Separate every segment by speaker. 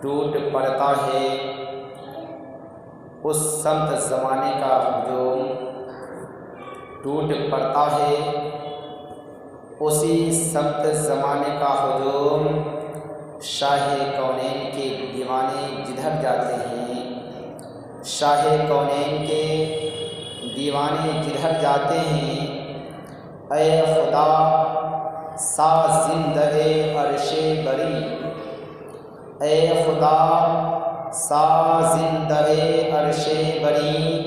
Speaker 1: ٹوٹ پڑتا ہے اس سمت زمانے کا ہجوم، ٹوٹ پڑتا ہے اسی سمت زمانے کا ہجوم، شاہ کونین کے دیوانے جدھر جاتے ہیں، شاہ کونین کے دیوانے جدھر جاتے ہیں۔ اے خدا سازندہ عرش بری، اے خدا سازندہ عرش بری،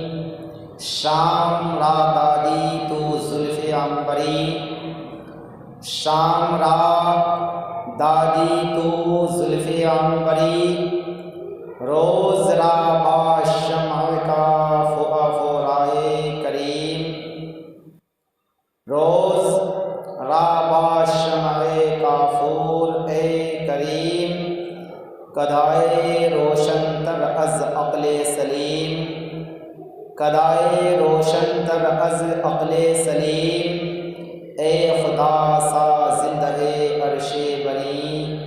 Speaker 1: شام را دادی تو زلف عنبری، شام را دادی تو زلف عنبری، روز را با شمع کا فورائے کریم، روز را با شمع کافور اے کریم، کدائے روشن تر از عقل سلیم، کدائے روشن تر از عقل سلیم، اے خدا سازندہ عرش بری،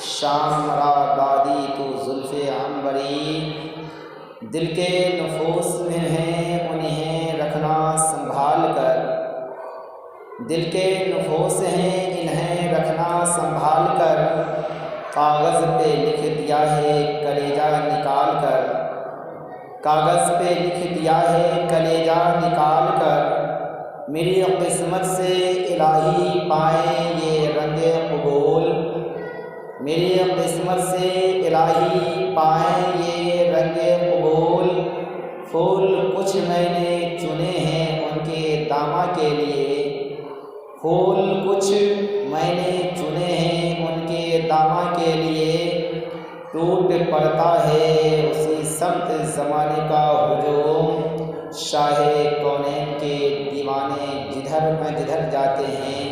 Speaker 1: شام را دادی تو زلف عنبری۔ دل کے نفوس میں ہیں انہیں رکھنا سنبھال کر، دل کے نفوس ہیں انہیں رکھنا سنبھال کر، کاغذ پہ لکھ دیا ہے کلیجہ نکال کر، کاغذ پہ لکھ دیا ہے کلیجہ نکال کر، میری قسمت سے الہی پائیں یہ رنگ قبول، میری قسمت سے الہی پائیں یہ رنگ قبول، پھول کچھ میں نے چنے ہیں ان کے دامہ کے لیے، پھول کچھ میں نے چنے ہیں ان کے دامہ کے لیے، ٹوٹ پڑتا ہے اسی سمت زمانے کا ہجوم، شاہ کونین کے دیوانے جدھر جاتے ہیں۔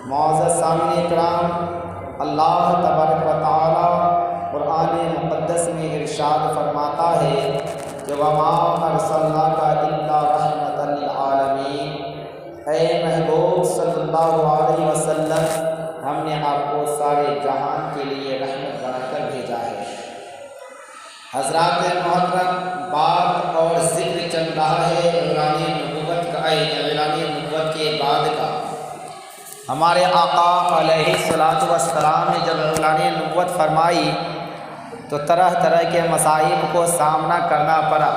Speaker 1: معزز سامعین کرام، اللہ تبارک و تعالی قرآن مقدس میں ارشاد فرماتا ہے کہ وَمَا أَرْسَلْنَاكَ إِلَّا رَحْمَةً لِّلْعَالَمِينَ، اے محبوب صلی اللہ علیہ وسلم ہم نے آپ کو سارے جہان کے لیے رحمت بنا کر بھیجا ہے۔ حضرات محترم، بات اور ذکر چل رہا ہے اعلان نبوت کا، اعلان نبوت کے بعد کا۔ ہمارے آقا علیہ الصلوۃ والسلام نے جب اعلان نبوت فرمائی تو طرح طرح کے مصائب کو سامنا کرنا پڑا۔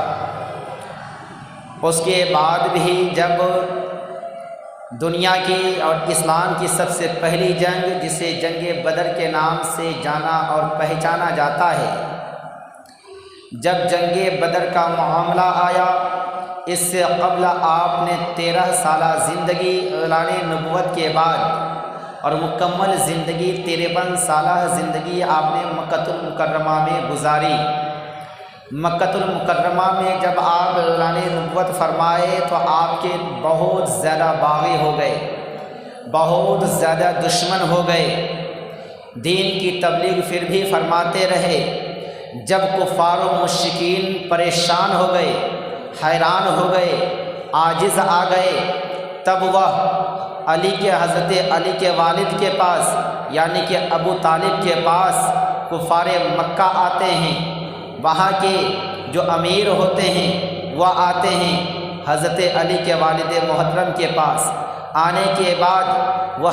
Speaker 1: اس کے بعد بھی جب دنیا کی اور اسلام کی سب سے پہلی جنگ، جسے جنگ بدر کے نام سے جانا اور پہچانا جاتا ہے، جب جنگ بدر کا معاملہ آیا، اس سے قبل آپ نے 13 سالہ زندگی اعلان نبوت کے بعد اور مکمل زندگی 53 سالہ زندگی آپ نے مکۃ المکرمہ میں گزاری۔ مکۃ المکرمہ میں جب آپ اعلان نبوت فرمائے تو آپ کے بہت زیادہ باغی ہو گئے، بہت زیادہ دشمن ہو گئے، دین کی تبلیغ پھر بھی فرماتے رہے۔ جب کفار و مشرکین پریشان ہو گئے، حیران ہو گئے، عاجز آ گئے، تب وہ حضرت علی کے والد کے پاس یعنی کہ ابو طالب کے پاس کفار مکہ آتے ہیں، وہاں کے جو امیر ہوتے ہیں وہ آتے ہیں حضرت علی کے والد محترم کے پاس۔ آنے کے بعد وہ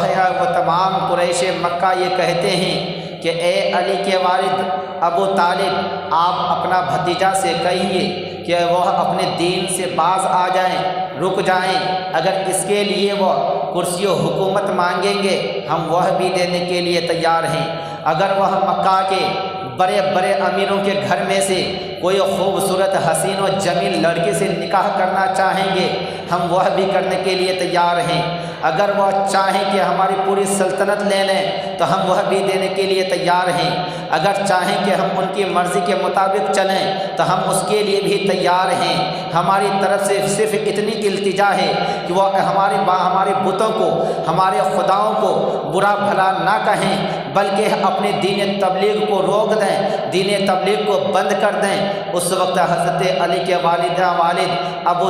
Speaker 1: تمام قریش مکہ یہ کہتے ہیں کہ اے علی کے والد ابو طالب، آپ اپنا بھتیجا سے کہیے کہ وہ اپنے دین سے باز آ جائیں، رک جائیں، اگر اس کے لیے وہ کرسی و حکومت مانگیں گے ہم وہ بھی دینے کے لیے تیار ہیں، اگر وہ مکہ کے بڑے بڑے امیروں کے گھر میں سے کوئی خوبصورت حسین و جمیل لڑکی سے نکاح کرنا چاہیں گے ہم وہ بھی کرنے کے لیے تیار ہیں، اگر وہ چاہیں کہ ہماری پوری سلطنت لے لیں تو ہم وہ بھی دینے کے لیے تیار ہیں، اگر چاہیں کہ ہم ان کی مرضی کے مطابق چلیں تو ہم اس کے لیے بھی تیار ہیں۔ ہماری طرف سے صرف اتنی التجا ہے کہ وہ ہمارے بتوں کو، ہمارے خداؤں کو برا بھلا نہ کہیں، بلکہ اپنے دین تبلیغ کو روک دیں، دین تبلیغ کو بند کر دیں۔ اس وقت حضرت علی کے والد ابو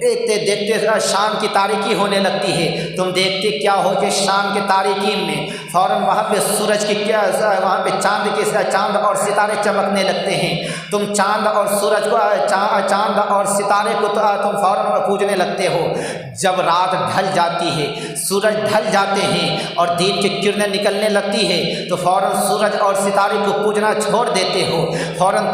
Speaker 1: دیکھتے دیکھتے شام کی تاریکی ہونے لگتی ہے، تم دیکھتے کیا ہو کہ شام کی تاریکی میں فوراً وہاں پہ سورج کی کیا وہاں پہ چاند اور ستارے چمکنے لگتے ہیں، تم چاند اور سورج کو چاند اور ستارے کو تم فوراً پوجنے لگتے ہو۔ جب رات ڈھل جاتی ہے، سورج ڈھل جاتے ہیں اور دین کی کرنیں نکلنے لگتی ہے تو فوراً سورج اور ستارے کو پوجنا چھوڑ دیتے ہو، فوراً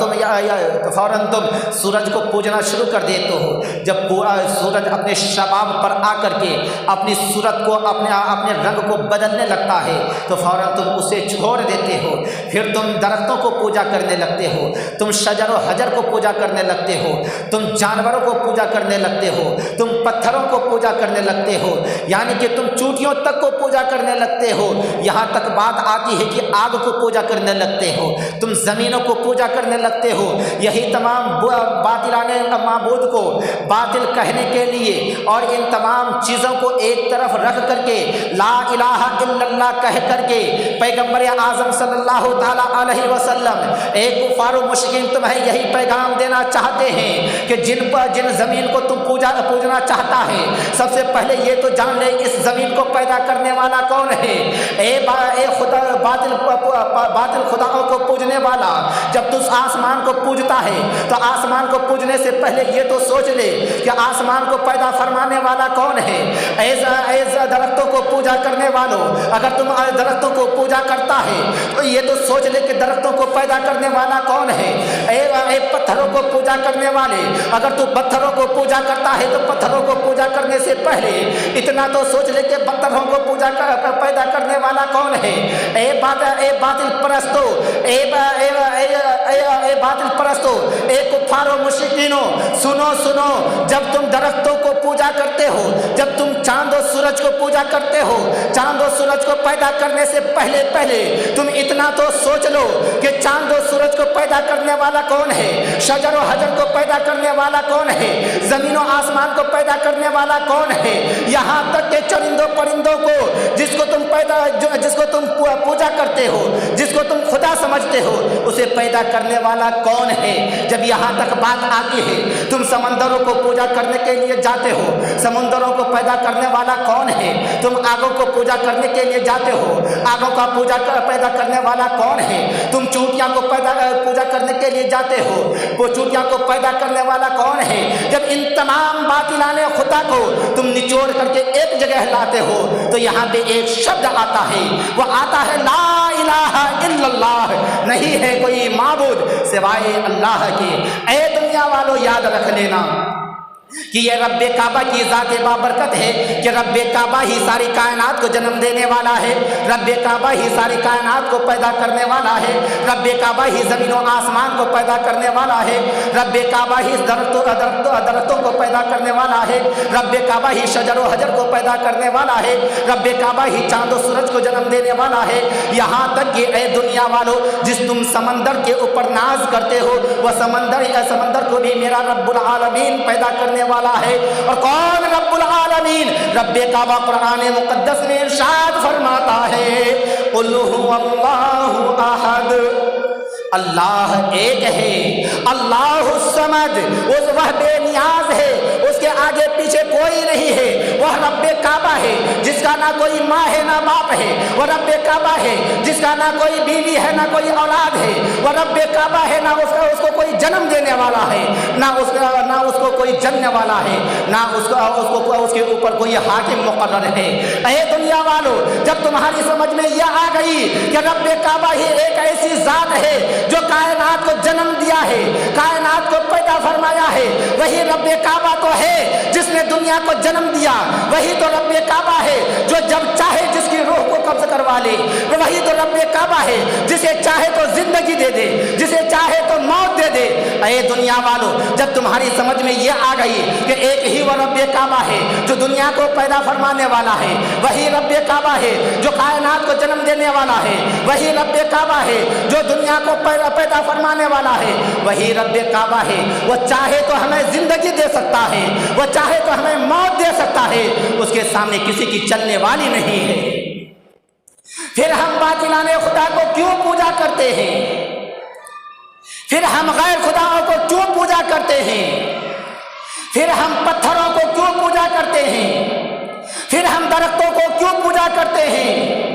Speaker 1: تم سورج کو پوجنا شروع کر دیتے ہو۔ جب پورا سورج اپنے شباب پر آ کر کے اپنی صورت کو اپنے رنگ کو بدلنے لگتا ہے تو فوراً تم اسے چھوڑ دیتے ہو، پھر تم درختوں کو پوجا کرنے لگتے ہو، تم شجر و حجر کو پوجا کرنے لگتے ہو، تم جانوروں کو پوجا کرنے لگتے ہو، تم پتھروں کو پوجا کرنے لگتے ہو، یعنی کہ تم چوٹیوں تک کو پوجا کرنے لگتے ہو، یہاں تک بات آتی ہے کہ آگ کو پوجا کرنے لگتے ہو، تم زمینوں کو پوجا کرنے لگتے ہو۔ یہی تمام باطلانے معبود کو باطل کہنے کے لیے اور ان تمام چیزوں کو ایک طرف رکھ کر کے لا الہ الا اللہ کہہ کر کے پیغمبر اعظم صلی اللہ تعالیٰ علیہ وسلم ایک کفار و مشرکین تمہیں یہی پیغام دینا چاہتے ہیں کہ جن زمین کو تم پوجنا چاہتا ہے، سب سے پہلے یہ تو جان لے اس زمین کو پیدا کرنے والا کون ہے۔ اے خدا باطل خداؤں کو پوجنے والا، جب تو آسمان کو پوجتا ہے تو آسمان کو پوجنے سے پہلے یہ تو سوچ لے کہ آسمان کو پیدا فرمانے والا کون ہے۔ ایسا درختوں کو پوجا کرنے والوں، اگر تم درختوں کو پوجا کرتا ہے تو یہ تو سوچ لے کہ درختوں کو پیدا کرنے والا کون ہے۔ اے پتھروں کو پوجا کرنے والے، اگر تو پتھروں کو پوجا کرتا ہے تو پتھروں کو پوجا کرنے سے پہلے اتنا تو سوچ لے کہ پتھروں کو پیدا کرنے والا کون ہے۔ اے باطل پرستو، اے باطل پرستو، اے کفار و مشرکینوں، سنو، جب تم درختوں کو پوجا کرتے ہو، جب تم چاند و سورج کو پوجا کرتے ہو، چاند و سورج کو پیدا کرنے سے پہلے تم اتنا تو سوچ لو کہ چاند و سورج کو پیدا کرنے والا کون ہے، شجر و حجر کو پیدا کرنے والا کون ہے، زمین و آسمان کو پیدا کرنے والا کون ہے، یہاں تک کہ چرندوں پرندوں کو جس کو تم پوجا کرتے ہو، جس کو تم خدا سمجھتے ہو، اسے پیدا کرنے والا کون ہے۔ جب یہاں تک بات آتی ہے، تم سمندروں کو پوجا کرنے کے لیے جاتے ہو، سمندروں کو پیدا کرنے والا کون ہے۔ تم آگوں کو پوجا کرنے کے لیے جاتے ہو، آگوں کا پیدا کرنے والا کون ہے۔ تم چوٹیاں کو پوجا کرنے کے لیے جاتے ہو، وہ چوٹیاں کو پیدا کرنے والا کون ہے۔ جب ان تمام باطلانے خدا کو تم نچوڑ کر کے ایک جگہ لاتے ہو تو یہاں پہ ایک شبد آتا ہے، وہ آتا ہے لا الہ الا اللہ، نہیں ہے کوئی معبود سوائے اللہ کے۔ اے دنیا والو یاد رکھ لینا کہ یہ رب کعبہ کی ذات بابرکت ہے کہ رب کعبہ ہی ساری کائنات کو جنم دینے والا ہے، رب کعبہ ہی ساری کائنات کو پیدا کرنے والا ہے، رب کعبہ ہی زمین و آسمان کو پیدا کرنے والا ہے، رب کعبہ ہی درختوں کو پیدا کرنے والا ہے، رب کعبہ ہی شجر و حجر کو پیدا کرنے والا ہے، رب کعبہ ہی چاند و سورج کو جنم دینے والا ہے۔ یہاں تک کہ اے دنیا والو، جس تم سمندر کے اوپر ناز کرتے ہو، وہ سمندر کو بھی میرا رب العالمین پیدا کرنے والا ہے۔ اور کون رب العالمین؟ رب کعبہ قرآن مقدس میں ارشاد فرماتا ہے قل هو اللہ احد، اللہ ایک ہے، اللہ الصمد، وہ بے نیاز ہے، اس کے آگے پیچھے کوئی نہیں ہے، وہ رب کعبہ ہے جس کا نہ کوئی ماں ہے نہ باپ ہے، وہ رب کعبہ ہے جس کا نہ کوئی بیوی ہے نہ کوئی اولاد ہے، وہ رب کعبہ ہے نہ اس کو کوئی جنم دینے والا ہے، نہ اس کو کوئی جننے والا ہے، نہ اس کے اوپر کوئی حاکم مقرر ہے۔ اے دنیا والو، جب تمہاری سمجھ میں یہ آ گئی کہ رب کعبہ ہی ایک ایسی ذات ہے جو کائنات کو جنم دیا ہے، کائنات کو پیدا فرمایا ہے، وہی رب کعبہ تو ہے جس نے دنیا کو جنم دیا، وہی تو رب کعبہ ہے جو جب چاہے جس کی روح کو قبض کروا لے، وہی تو رب کعبہ ہے جسے چاہے تو زندگی دے دے، جسے چاہے تو موت دے دے۔ اے دنیا والو، جب تمہاری سمجھ میں یہ آ گئی کہ ایک ہی وہ رب کعبہ ہے جو دنیا کو پیدا فرمانے والا ہے، وہی رب کعبہ ہے جو کائنات کو جنم دینے والا ہے، وہی رب کعبہ ہے جو دنیا کو پیدا فرمانے والا ہے، وہی رب کعبہ ہے، وہ چاہے تو ہمیں زندگی دے سکتا ہے، وہ چاہے تو ہمیں موت دے سکتا ہے، اس کے سامنے کسی کی چلنے والی نہیں ہے۔ پھر ہم باطلانے خدا کو کیوں پوجا کرتے ہیں؟ پھر ہم غیر خداؤں کو کیوں پوجا کرتے ہیں؟ پھر ہم پتھروں کو کیوں پوجا کرتے ہیں؟ پھر ہم درختوں کو کیوں پوجا کرتے ہیں؟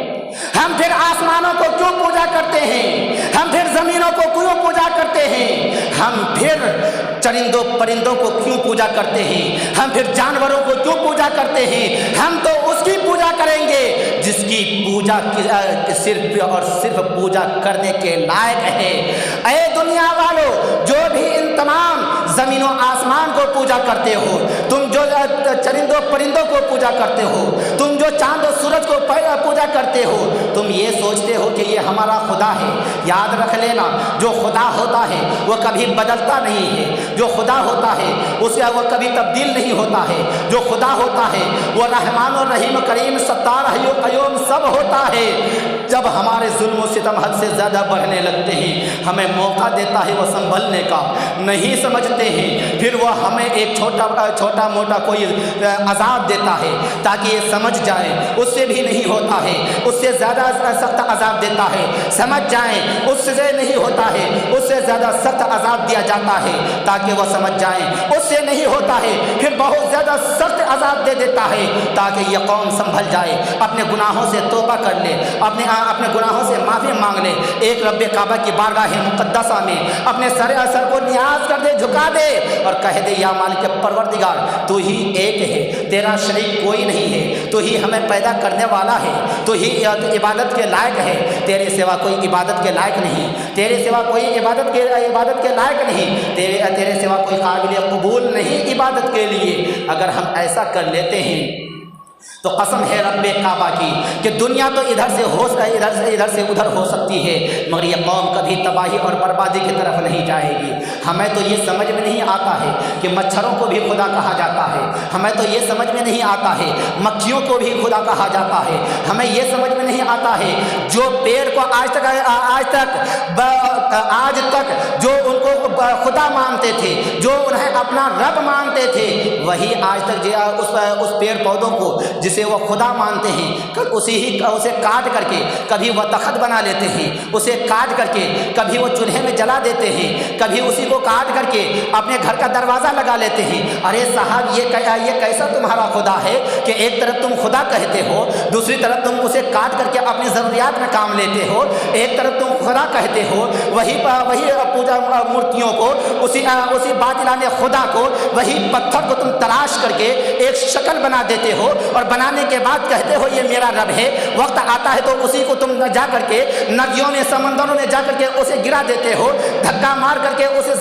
Speaker 1: ہم پھر آسمانوں کو کیوں پوجا کرتے ہیں؟ ہم پھر زمینوں کو کیوں پوجا کرتے ہیں؟ ہم پھر چرندوں پرندوں کو کیوں پوجا کرتے ہیں؟ ہم پھر جانوروں کو کیوں پوجا کرتے ہیں؟ ہم تو اس کی پوجا کریں گے جس کی پوجا صرف اور صرف پوجا کرنے کے لائق ہے۔ اے دنیا والو، جو بھی ان تمام زمین و آسمان کو پوجا کرتے ہو، تم جو چرندوں پرندوں کو پوجا کرتے ہو، تم جو چاند و سورج کو پوجا کرتے ہو، تم یہ سوچتے ہو کہ یہ ہمارا خدا ہے۔ یاد رکھ لینا، جو خدا ہوتا ہے وہ کبھی بدلتا نہیں ہے۔ جو خدا ہوتا ہے وہ کبھی تبدیل نہیں ہوتا ہے۔ جو خدا ہوتا ہے وہ رحمان و رحیم کریم ستار حی و قیوم سب ہوتا ہے۔ جب ہمارے ظلم و ستم حد سے زیادہ بڑھنے لگتے ہیں، ہمیں موقع دیتا ہے وہ سنبھلنے کا، نہیں سمجھتے ہیں، پھر وہ ہمیں ایک چھوٹا موٹا کوئی عذاب دیتا ہے تاکہ یہ سمجھ جائیں اس سے بھی نہیں ہوتا ہے، اس سے زیادہ سخت عذاب دیتا ہے، سمجھ جائیں اس سے نہیں ہوتا ہے، اس سے زیادہ سخت عذاب دیا جاتا ہے تاکہ وہ سمجھ جائیں اس سے نہیں ہوتا ہے، پھر بہت زیادہ سخت عذاب دے دیتا ہے تاکہ یہ قوم سنبھل جائے، اپنے گناہوں سے توبہ کر لے، اپنے گناہوں سے معافی مانگ لے، ایک رب کعبہ کی بارگاہ مقدسہ میں اپنے سر کو نیاز کر دے، جھکا دے اور کہہ دے یا مالک پروردگار، تو ہی ایک ہے، تیرا شریک کوئی نہیں ہے، تو ہی ہمیں پیدا کرنے والا ہے، تو ہی عبادت کے لائق ہے، تیرے سوا کوئی عبادت کے لائق نہیں، تیرے سوا کوئی عبادت کے لائق نہیں، تیرے سوا کوئی قابل قبول نہیں عبادت کے لیے۔ اگر ہم ایسا کر لیتے ہیں تو قسم ہے رب کعبہ کی کہ دنیا تو ادھر سے ادھر ہو سکتی ہے، مگر یہ قوم کبھی تباہی اور بربادی کی طرف نہیں جائے گی۔ ہمیں تو یہ سمجھ میں نہیں آتا ہے کہ مچھروں کو بھی خدا کہا جاتا ہے، ہمیں تو یہ سمجھ میں نہیں آتا ہے مکھیوں کو بھی خدا کہا جاتا ہے، ہمیں یہ سمجھ میں نہیں آتا ہے جو پیڑ کو آج تک جو ان کو خدا مانتے تھے، جو انہیں اپنا رب مانتے تھے، وہی آج تک اس پیڑ پودوں کو جسے وہ خدا مانتے ہیں اسے کاٹ کر کے کبھی وہ تخت بنا لیتے ہیں، اسے کاٹ کر کے کبھی وہ چولہے میں جلا دیتے ہیں، کبھی اسی کو کاٹ کر کے اپنے گھر کا دروازہ لگا لیتے ہیں۔ ارے صاحب، یہ کیسا تمہارا خدا ہے کہ ایک طرف تم خدا کہتے ہو، دوسری طرف تم اسے کاٹ کر کے اپنی ضروریات میں کام لیتے ہو، ایک طرف تم خدا کہتے ہو، وہی پوجا مورتیوں کو، اسی باطلانے خدا کو، وہی پتھر کو تم تراش کر کے ایک شکل بنا دیتے ہو اور بنانے کے بعد کہتے ہو یہ میرا رب ہے۔ وقت آتا ہے تو اسی کو تم جا کر کے ندیوں میں سمندروں میں جا کر کے اسے گرا دیتے ہو، دھکا مار کر کے اسے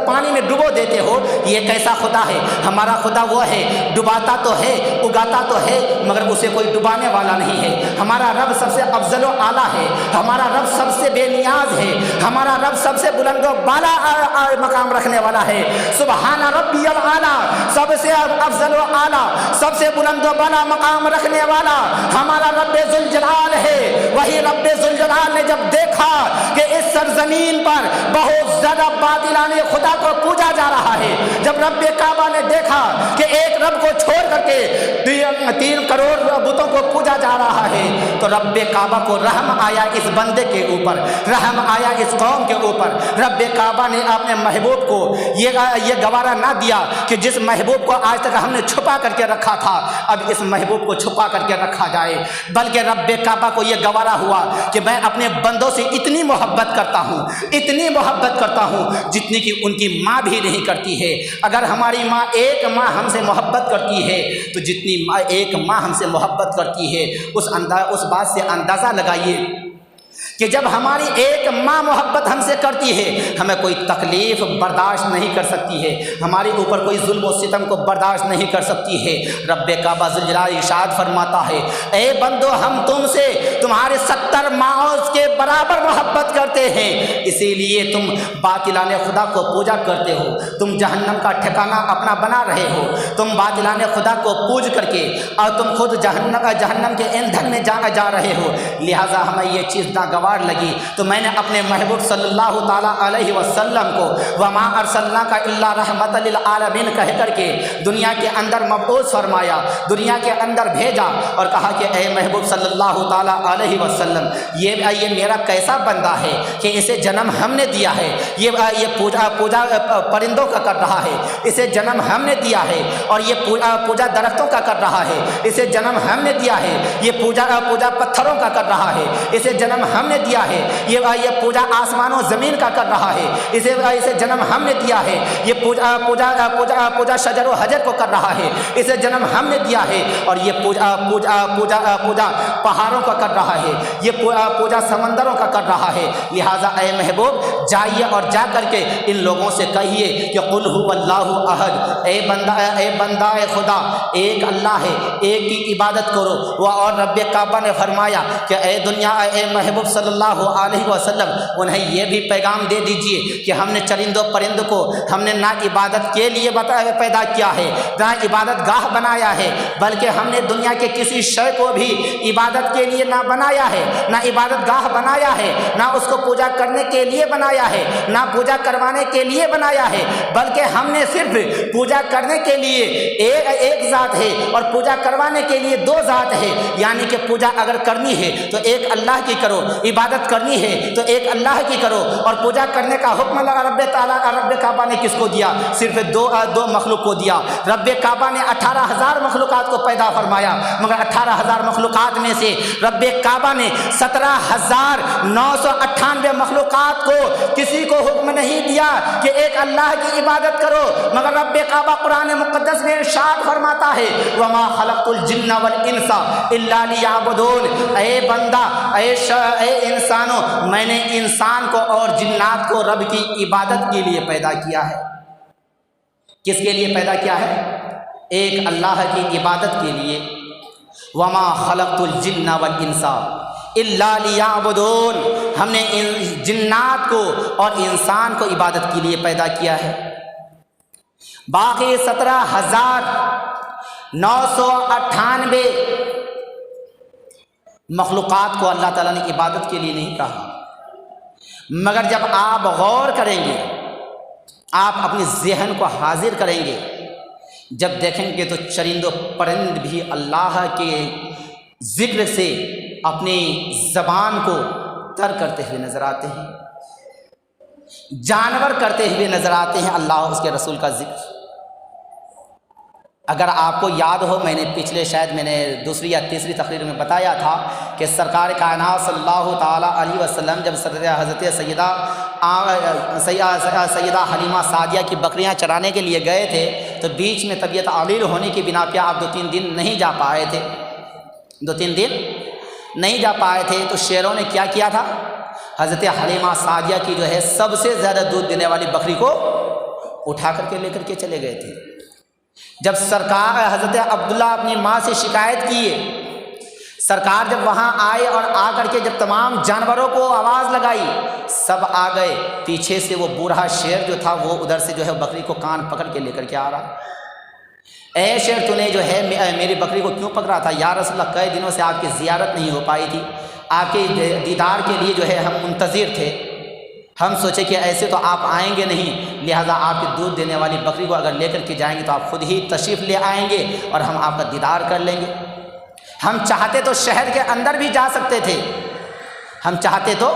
Speaker 1: پانی میں ڈبو دیتے ہو۔ یہ کیسا خدا ہے؟ ہمارا خدا وہ ہے، ڈباتا تو ہے، اگاتا تو ہے، مگر اسے کوئی ڈبانے والا نہیں ہے۔ ہمارا رب سب سے افضل و اعلیٰ ہے، ہمارا رب سب سے بے نیاز ہے، ہمارا رب سب سے بلند و بالا مقام رکھنے والا ہے۔ سبحان ربی الاعلیٰ، سب سے افضل و اعلیٰ، سب سے بلند و بالا مقام رکھنے والا ہمارا رب ذوالجلال ہے۔ وہی رب ذوالجلال نے جب دیکھا کہ اس سرزمین پر بہت زیادہ باطلانے خدا کو پوجا جا رہا ہے، جب رب کعبہ نے دیکھا کہ ایک رب کو چھوڑ کر کے 3 کروڑ بتوں کو پوجا جا رہا ہے، تو رب کعبہ کو رحم آیا اس بندے کے اوپر، رحم آیا اس قوم کے اوپر۔ رب کعبہ نے اپنے محبوب کو یہ گوارا نہ دیا کہ جس محبوب کو آج تک ہم نے چھپا کر کے رکھا تھا اب اس محبوب کو چھپا کر کے رکھا جائے، بلکہ رب کعبہ کو یہ گوارا ہوا کہ میں اپنے بندوں سے اتنی محبت کرتا ہوں جتنی کہ ان کی ماں بھی نہیں کرتی ہے۔ اگر ہماری ماں ایک ماں ہم سے محبت کرتی ہے تو جتنی ایک ماں ہم سے محبت کرتی ہے اس بات سے اندازہ لگائیے کہ جب ہماری ایک ماں محبت ہم سے کرتی ہے، ہمیں کوئی تکلیف برداشت نہیں کر سکتی ہے، ہمارے اوپر کوئی ظلم و ستم کو برداشت نہیں کر سکتی ہے۔ رب کعبہ ذوالجلال ارشاد فرماتا ہے، اے بندو، ہم تم سے تمہارے 70 ماؤں کے برابر محبت کرتے ہیں، اسی لیے تم باطلانے خدا کو پوجا کرتے ہو، تم جہنم کا ٹھکانہ اپنا بنا رہے ہو، تم باطلانے خدا کو پوج کر کے اور تم خود جہنم کے ایندھن میں جا رہے ہو۔ لہٰذا ہمیں یہ چیز ناگوار ناگوار لگی تو میں نے اپنے محبوب صلی اللہ تعالیٰ علیہ وسلم کو وما ارسلناک الا رحمۃ للعالمین کہہ کر کے دنیا کے اندر مبعوث فرمایا، دنیا کے اندر بھیجا اور کہا کہ اے محبوب صلی اللہ تعالیٰ علیہ وسلم یہ میرا کیسا بندہ ہے کہ اسے جنم ہم نے دیا ہے، یہ پوجا پرندوں کا کر رہا ہے، اسے جنم ہم نے دیا ہے، اور یہ پوجا درختوں کا کر رہا ہے، اسے جنم ہم نے دیا ہے، یہ پوجا پتھروں کا کر رہا ہے، اسے جنم ہم نے دیا ہے، یہ پوجا آسمان و زمین کا کر رہا ہے، اسے جنم ہم نے دیا ہے، یہ پوجا شجر و حجر کو کر رہا ہے، اسے جنم ہم نے دیا ہے، اور یہ پوجا پہاڑوں کا کر رہا ہے، یہ پوجا سمندروں کا کر رہا ہے۔ لہٰذا اے محبوب جائیے اور جا کر کے ان لوگوں سے کہیے کہ قل هو اللہ احد، اے بندہ خدا ایک اللہ ہے، ایک کی عبادت کرو۔ اور رب کعبہ نے فرمایا کہ اے محبوب صلی اللہ علیہ وسلم انہیں یہ بھی پیغام دے دیجئے کہ ہم نے چرند و پرند کو ہم نے نہ عبادت کے لیے پیدا کیا ہے، نہ عبادت گاہ بنایا ہے، بلکہ ہم نے دنیا کے کسی شے کو بھی عبادت کے لیے نہ بنایا ہے، نہ عبادت گاہ بنایا ہے، نہ اس کو پوجا کرنے کے لیے بنایا ہے، نہ پوجا کروانے کے لیے بنایا ہے، بلکہ ہم نے صرف پوجا کرنے کے لیے ایک ذات ہے اور پوجا کروانے کے لیے دو ذات ہے، یعنی کہ پوجا اگر کرنی ہے تو ایک اللہ کی کرو، عبادت کرنی ہے تو ایک اللہ کی کرو، اور پوجا کرنے کا حکم رب کعبہ نے کس کو دیا؟ صرف دو مخلوق کو دیا۔ رب کعبہ نے 18,000 مخلوقات کو پیدا فرمایا، مگر 18,000 مخلوقات میں سے رب کعبہ نے 17,998 مخلوقات کو کسی کو حکم نہیں دیا کہ ایک اللہ کی عبادت کرو، مگر رب کعبہ قرآن مقدس میں ارشاد فرماتا ہے وما خلقت الجن والانس الا لیعبدون، اے بندہ اے انسانوں میں نے انسان کو اور جنات کو رب کی عبادت کے لیے پیدا کیا ہے۔ کس کے لیے پیدا کیا ہے؟ ایک اللہ کی عبادت کے لیے۔ وما خلقت الجن والانس الا لیعبدون، ہم نے جنات کو اور انسان کو عبادت کے لیے پیدا کیا ہے۔ باقی 17,998 مخلوقات کو اللہ تعالیٰ نے عبادت کے لیے نہیں کہا، مگر جب آپ غور کریں گے، آپ اپنی ذہن کو حاضر کریں گے، جب دیکھیں گے تو چرند و پرند بھی اللہ کے ذکر سے اپنی زبان کو تر کرتے ہوئے نظر آتے ہیں، جانور کرتے ہوئے نظر آتے ہیں اللہ اور اس کے رسول کا ذکر۔ اگر آپ کو یاد ہو، میں نے دوسری یا تیسری تقریر میں بتایا تھا کہ سرکار کائنات صلی اللہ تعالیٰ علیہ وسلم جب حضرت سیدہ حلیمہ سعدیہ کی بکریاں چرانے کے لیے گئے تھے تو بیچ میں طبیعت علیل ہونے کی بنا پہ آپ 2-3 دن نہیں جا پائے تھے، 2-3 دن نہیں جا پائے تھے، تو شیروں نے کیا کیا تھا؟ حضرت حلیمہ سعدیہ کی جو ہے سب سے زیادہ دودھ دینے والی بکری کو اٹھا کر کے لے کر کے چلے گئے تھے۔ جب سرکار حضرت عبداللہ اپنی ماں سے شکایت کیے، سرکار جب وہاں آئے اور آ کر کے جب تمام جانوروں کو آواز لگائی، سب آ گئے، پیچھے سے وہ بوڑھا شیر جو تھا وہ ادھر سے جو ہے بکری کو کان پکڑ کے لے کر کے آ رہا۔ اے شیر تو نے جو ہے میری بکری کو کیوں پکڑا تھا؟ یا رسول اللہ کئی دنوں سے آپ کی زیارت نہیں ہو پائی تھی، آپ کے دیدار کے لیے جو ہے ہم منتظر تھے، ہم سوچے کہ ایسے تو آپ آئیں گے نہیں، لہٰذا آپ کی دودھ دینے والی بکری کو اگر لے کر کے جائیں گے تو آپ خود ہی تشریف لے آئیں گے اور ہم آپ کا دیدار کر لیں گے۔ ہم چاہتے تو شہر کے اندر بھی جا سکتے تھے، ہم چاہتے تو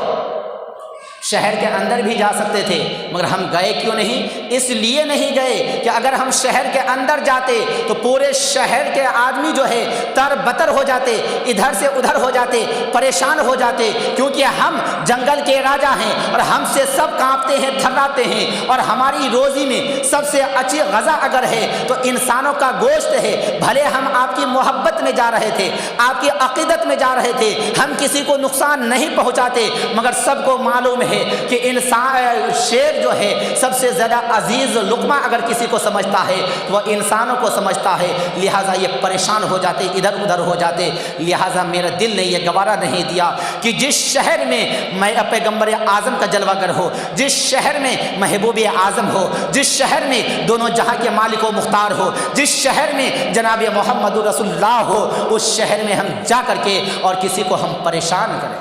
Speaker 1: شہر کے اندر بھی جا سکتے تھے، مگر ہم گئے کیوں نہیں؟ اس لیے نہیں گئے کہ اگر ہم شہر کے اندر جاتے تو پورے شہر کے آدمی جو ہے تر بتر ہو جاتے، ادھر سے ادھر ہو جاتے، پریشان ہو جاتے، کیونکہ ہم جنگل کے راجا ہیں اور ہم سے سب کانپتے ہیں، تھراتے ہیں، اور ہماری روزی میں سب سے اچھی غذا اگر ہے تو انسانوں کا گوشت ہے۔ بھلے ہم آپ کی محبت میں جا رہے تھے، آپ کی عقیدت میں جا رہے تھے، ہم کسی کو نقصان نہیں پہنچاتے، مگر سب کو معلوم ہے کہ انسان شیر جو ہے سب سے زیادہ عزیز لقمہ اگر کسی کو سمجھتا ہے تو وہ انسانوں کو سمجھتا ہے، لہٰذا یہ پریشان ہو جاتے، ادھر ادھر ہو جاتے۔ لہٰذا میرا دل نے یہ گوارا نہیں دیا کہ جس شہر میں میں پیغمبر اعظم کا جلوہ گر ہو، جس شہر میں محبوب اعظم ہو، جس شہر میں دونوں جہاں کے مالک و مختار ہو، جس شہر میں جناب محمد رسول اللہ ہو، اس شہر میں ہم جا کر کے اور کسی کو ہم پریشان کریں،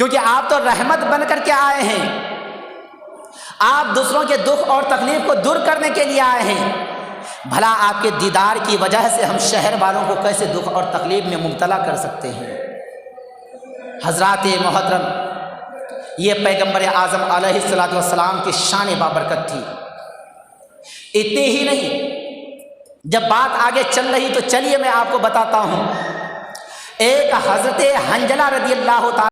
Speaker 1: کیونکہ آپ تو رحمت بن کر کے آئے ہیں، آپ دوسروں کے دکھ اور تکلیف کو دور کرنے کے لیے آئے ہیں، بھلا آپ کے دیدار کی وجہ سے ہم شہر والوں کو کیسے دکھ اور تکلیف میں مبتلا کر سکتے ہیں؟ حضرات محترم، یہ پیغمبر اعظم علیہ الصلوۃ والسلام کی شان بابرکت تھی۔ اتنی ہی نہیں، جب بات آگے چل رہی تو چلیے میں آپ کو بتاتا ہوں، ایک حضرت حنظلہ رضی اللہ تعالیٰ